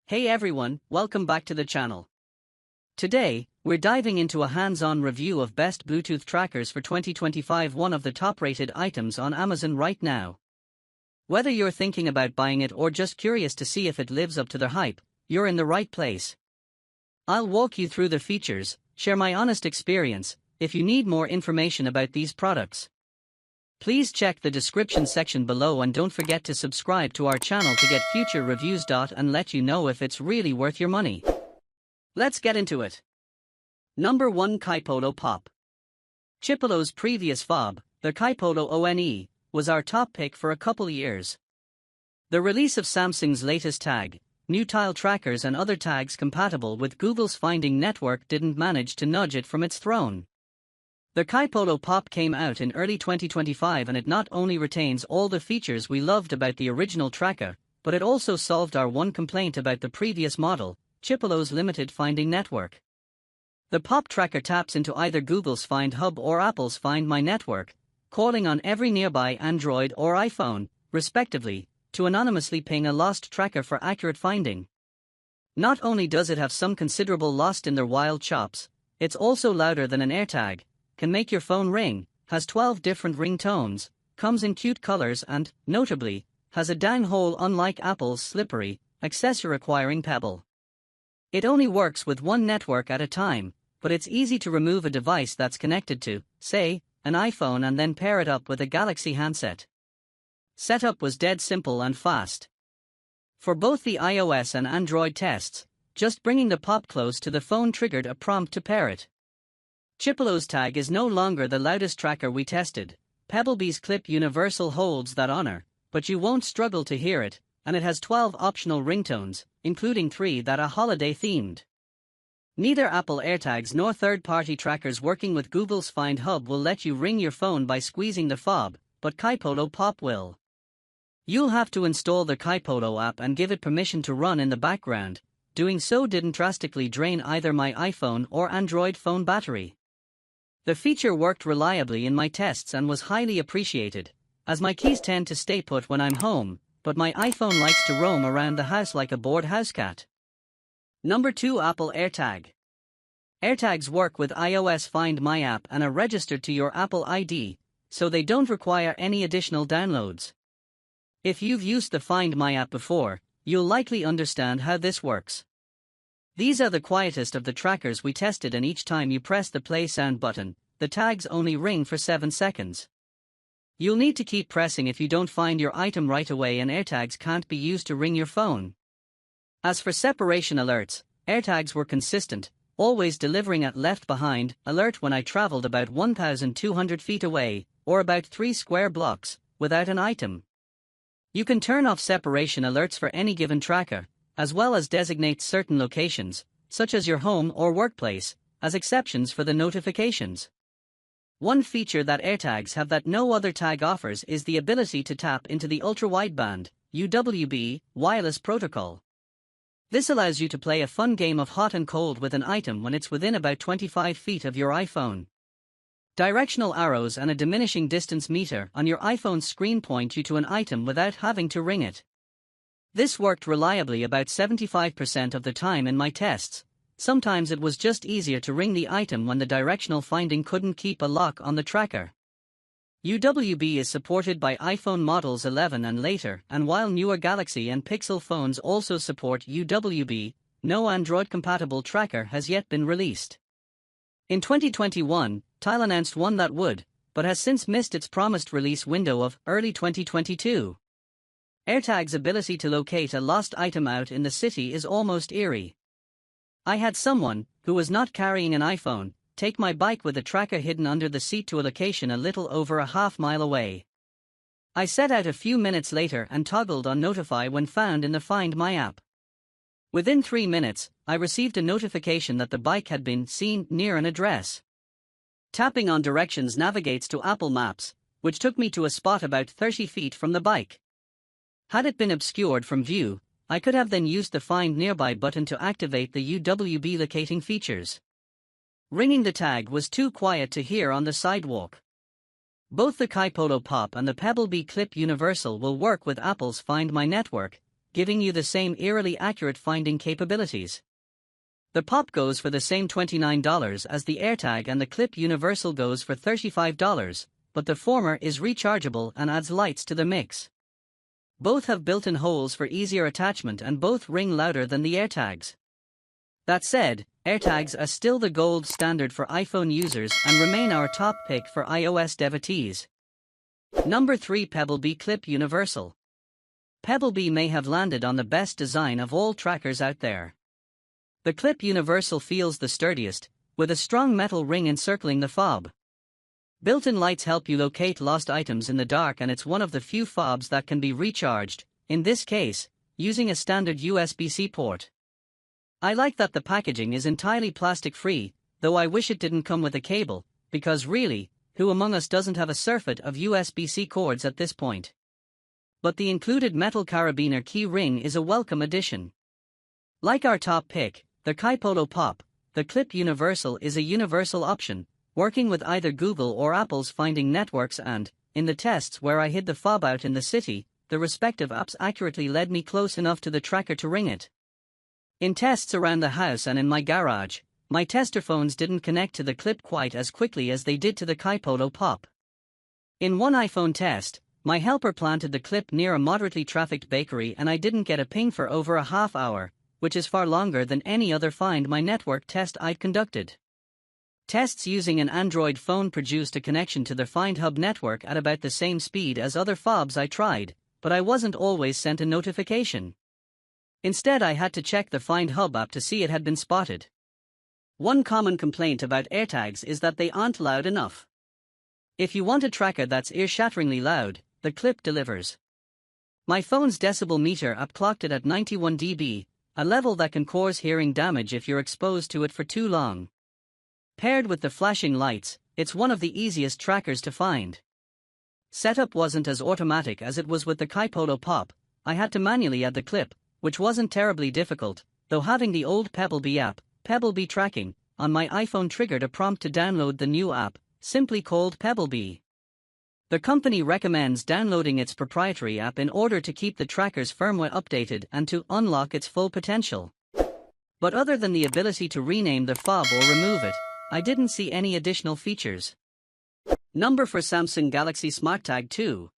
Hey everyone, welcome back to the channel. Today, we're diving into a hands-on review of best Bluetooth trackers for 2025, one of the top-rated items on Amazon right now. Whether you're thinking about buying it or just curious to see if it lives up to the hype, you're in the right place. I'll walk you through the features, share my honest experience. If you need more information about these products, please check the description section below and don't forget to subscribe to our channel to get future reviews. And let you know if it's really worth your money. Let's get into it. Number 1, Kaipolo Pop. Chipolo's previous fob, the Kaipolo ONE, was our top pick for a couple years. The release of Samsung's latest tag, new tile trackers and other tags compatible with Google's Finding network didn't manage to nudge it from its throne. The Kaipolo Pop came out in early 2025 and it not only retains all the features we loved about the original tracker, but it also solved our one complaint about the previous model, Chipolo's limited Finding network. The Pop tracker taps into either Google's Find Hub or Apple's Find My network, calling on every nearby Android or iPhone, respectively, to anonymously ping a lost tracker for accurate finding. Not only does it have some considerable lost in their wild chops, it's also louder than an AirTag, can make your phone ring, has 12 different ringtones, comes in cute colors and, notably, has a downhole unlike Apple's slippery, accessory-requiring Pebble. It only works with one network at a time, but it's easy to remove a device that's connected to, say, an iPhone and then pair it up with a Galaxy handset. Setup was dead simple and fast. For both the iOS and Android tests, just bringing the Pop close to the phone triggered a prompt to pair it. Chipolo's tag is no longer the loudest tracker we tested. Pebblebee's Clip Universal holds that honor, but you won't struggle to hear it, and it has 12 optional ringtones, including 3 that are holiday-themed. Neither Apple AirTags nor third-party trackers working with Google's Find Hub will let you ring your phone by squeezing the fob, but Kaipolo Pop will. You'll have to install the Kaipolo app and give it permission to run in the background. Doing so didn't drastically drain either my iPhone or Android phone battery. The feature worked reliably in my tests and was highly appreciated, as my keys tend to stay put when I'm home, but my iPhone likes to roam around the house like a bored housecat. Number 2, Apple AirTag. AirTags work with iOS Find My app and are registered to your Apple ID, so they don't require any additional downloads. If you've used the Find My app before, you'll likely understand how this works. These are the quietest of the trackers we tested, and each time you press the play sound button, the tags only ring for 7 seconds. You'll need to keep pressing if you don't find your item right away, and AirTags can't be used to ring your phone. As for separation alerts, AirTags were consistent, always delivering at Left Behind alert when I traveled about 1,200 feet away, or about 3 square blocks, without an item. You can turn off separation alerts for any given tracker, as well as designate certain locations, such as your home or workplace, as exceptions for the notifications. One feature that AirTags have that no other tag offers is the ability to tap into the ultra-wideband UWB wireless protocol. This allows you to play a fun game of hot and cold with an item when it's within about 25 feet of your iPhone. Directional arrows and a diminishing distance meter on your iPhone's screen point you to an item without having to ring it. This worked reliably about 75% of the time in my tests. Sometimes it was just easier to ring the item when the directional finding couldn't keep a lock on the tracker. UWB is supported by iPhone models 11 and later, and while newer Galaxy and Pixel phones also support UWB, no Android-compatible tracker has yet been released. In 2021, Tile announced one that would, but has since missed its promised release window of early 2022. AirTag's ability to locate a lost item out in the city is almost eerie. I had someone, who was not carrying an iPhone, take my bike with the tracker hidden under the seat to a location a little over a half-mile away. I set out a few minutes later and toggled on Notify when found in the Find My app. Within 3 minutes, I received a notification that the bike had been seen near an address. Tapping on directions navigates to Apple Maps, which took me to a spot about 30 feet from the bike. Had it been obscured from view, I could have then used the Find Nearby button to activate the UWB locating features. Ringing the tag was too quiet to hear on the sidewalk. Both the Kaipolo Pop and the Pebblebee Clip Universal will work with Apple's Find My network, giving you the same eerily accurate finding capabilities. The Pop goes for the same $29 as the AirTag, and the Clip Universal goes for $35, but the former is rechargeable and adds lights to the mix. Both have built-in holes for easier attachment and both ring louder than the AirTags. That said, AirTags are still the gold standard for iPhone users and remain our top pick for iOS devotees. Number 3. Pebblebee Clip Universal. Pebblebee may have landed on the best design of all trackers out there. The Clip Universal feels the sturdiest, with a strong metal ring encircling the fob. Built-in lights help you locate lost items in the dark, and it's one of the few fobs that can be recharged, in this case, using a standard USB-C port. I like that the packaging is entirely plastic-free, though I wish it didn't come with a cable, because really, who among us doesn't have a surfeit of USB-C cords at this point? But the included metal carabiner key ring is a welcome addition. Like our top pick, the Kaipolo Pop, the Clip Universal is a universal option, working with either Google or Apple's finding networks, and, in the tests where I hid the fob out in the city, the respective apps accurately led me close enough to the tracker to ring it. In tests around the house and in my garage, my tester phones didn't connect to the Clip quite as quickly as they did to the Kaipolo Pop. In one iPhone test, my helper planted the Clip near a moderately trafficked bakery and I didn't get a ping for over a half hour, which is far longer than any other Find My Network test I'd conducted. Tests using an Android phone produced a connection to the Find Hub network at about the same speed as other fobs I tried, but I wasn't always sent a notification. Instead, I had to check the Find Hub app to see it had been spotted. One common complaint about AirTags is that they aren't loud enough. If you want a tracker that's ear-shatteringly loud, the Clip delivers. My phone's decibel meter app clocked it at 91 dB, a level that can cause hearing damage if you're exposed to it for too long. Paired with the flashing lights, it's one of the easiest trackers to find. Setup wasn't as automatic as it was with the Kaipolo Pop. I had to manually add the Clip, which wasn't terribly difficult, though having the old Pebblebee app, Pebblebee Tracking, on my iPhone triggered a prompt to download the new app, simply called Pebblebee. The company recommends downloading its proprietary app in order to keep the tracker's firmware updated and to unlock its full potential. But other than the ability to rename the fob or remove it, I didn't see any additional features. Number 4. Samsung Galaxy SmartTag 2.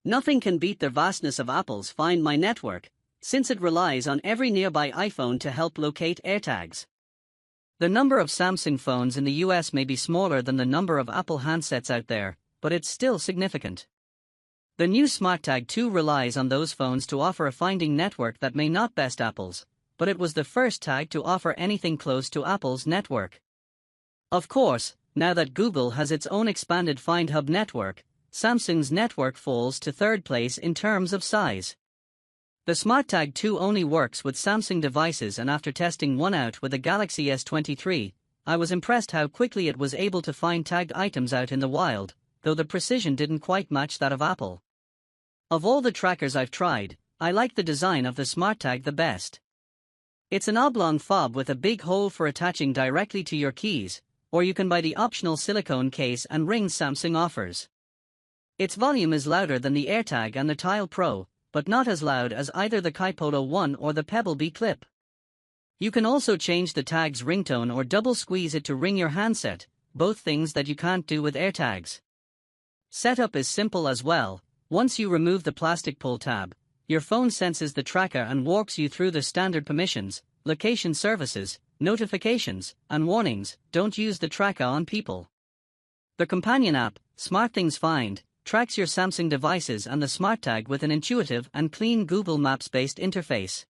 Nothing can beat the vastness of Apple's Find My Network, since it relies on every nearby iPhone to help locate AirTags. The number of Samsung phones in the US may be smaller than the number of Apple handsets out there, but it's still significant. The new SmartTag 2 relies on those phones to offer a finding network that may not best Apple's, but it was the first tag to offer anything close to Apple's network. Of course, now that Google has its own expanded Find Hub network, Samsung's network falls to third place in terms of size. The SmartTag 2 only works with Samsung devices, and after testing one out with the Galaxy S23, I was impressed how quickly it was able to find tagged items out in the wild, though the precision didn't quite match that of Apple. Of all the trackers I've tried, I like the design of the SmartTag the best. It's an oblong fob with a big hole for attaching directly to your keys, or you can buy the optional silicone case and rings Samsung offers. Its volume is louder than the AirTag and the Tile Pro, but not as loud as either the Kaipolo One or the Pebblebee Clip. You can also change the tag's ringtone or double squeeze it to ring your handset, both things that you can't do with AirTags. Setup is simple as well. Once you remove the plastic pull tab, your phone senses the tracker and walks you through the standard permissions, location services, notifications, and warnings. Don't use the tracker on people. The companion app, SmartThings Find, tracks your Samsung devices and the SmartTag with an intuitive and clean Google Maps-based interface.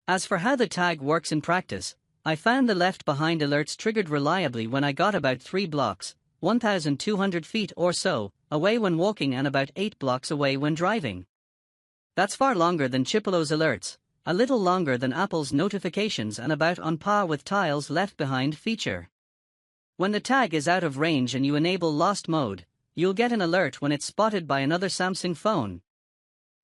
As for how the tag works in practice, I found the left behind alerts triggered reliably when I got about 3 blocks, 1,200 feet or so, away when walking and about 8 blocks away when driving. That's far longer than Chipolo's alerts, a little longer than Apple's notifications, and about on par with Tile's left behind feature. When the tag is out of range and you enable Lost Mode, you'll get an alert when it's spotted by another Samsung phone.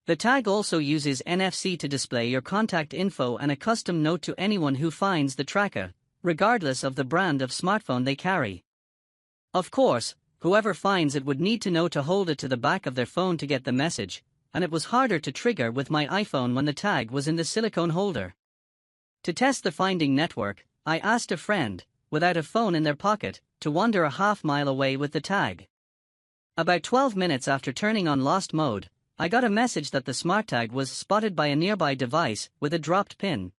The tag also uses NFC to display your contact info and a custom note to anyone who finds the tracker, regardless of the brand of smartphone they carry. Of course, whoever finds it would need to know to hold it to the back of their phone to get the message, and it was harder to trigger with my iPhone when the tag was in the silicone holder. To test the finding network, I asked a friend, without a phone in their pocket, to wander a half-mile away with the tag. About 12 minutes after turning on Lost Mode, I got a message that the smart tag was spotted by a nearby device with a dropped pin.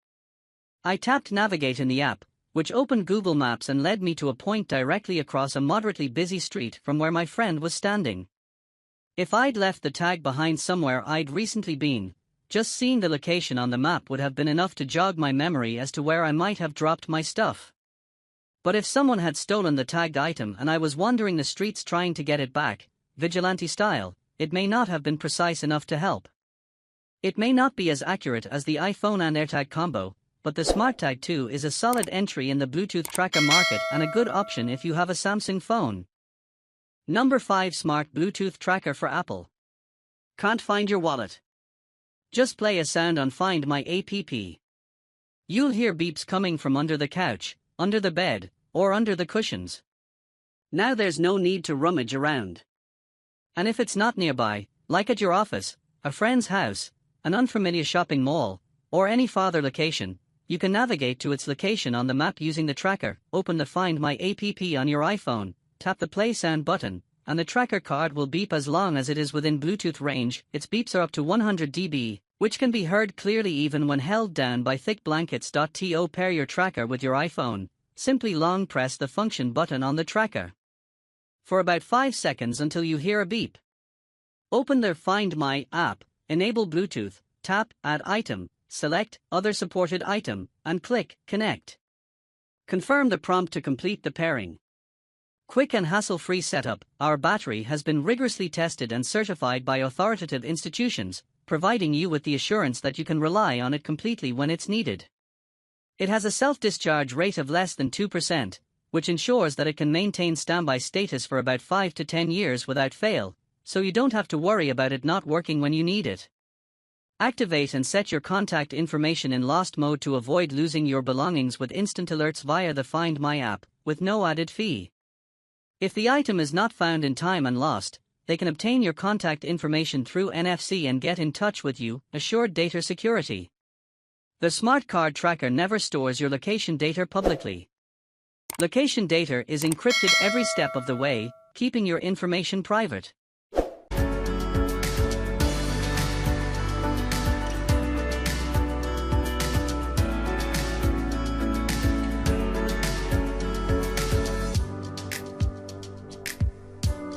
I tapped Navigate in the app, which opened Google Maps and led me to a point directly across a moderately busy street from where my friend was standing. If I'd left the tag behind somewhere I'd recently been, just seeing the location on the map would have been enough to jog my memory as to where I might have dropped my stuff. But if someone had stolen the tagged item and I was wandering the streets trying to get it back, vigilante style, it may not have been precise enough to help. It may not be as accurate as the iPhone and AirTag combo, but the SmartTag 2 is a solid entry in the Bluetooth tracker market and a good option if you have a Samsung phone. Number 5 Smart Bluetooth Tracker for Apple. Can't find your wallet? Just play a sound on Find My app. You'll hear beeps coming from under the couch, under the bed, or under the cushions. Now there's no need to rummage around. And if it's not nearby, like at your office, a friend's house, an unfamiliar shopping mall, or any farther location, you can navigate to its location on the map using the tracker. Open the Find My app on your iPhone, tap the play sound button, and the tracker card will beep as long as it is within Bluetooth range. Its beeps are up to 100 dB, which can be heard clearly even when held down by thick blankets. To pair your tracker with your iPhone, simply long press the function button on the tracker for about 5 seconds until you hear a beep. Open the Find My app, enable Bluetooth, tap Add Item, select Other Supported Item, and click Connect. Confirm the prompt to complete the pairing. Quick and hassle-free setup. Our battery has been rigorously tested and certified by authoritative institutions, providing you with the assurance that you can rely on it completely when it's needed. It has a self-discharge rate of less than 2%, which ensures that it can maintain standby status for about 5 to 10 years without fail, so you don't have to worry about it not working when you need it. Activate and set your contact information in Lost Mode to avoid losing your belongings with instant alerts via the Find My app, with no added fee. If the item is not found in time and lost, they can obtain your contact information through NFC and get in touch with you. Assured data security. The Smart Card Tracker never stores your location data publicly. Location data is encrypted every step of the way, keeping your information private.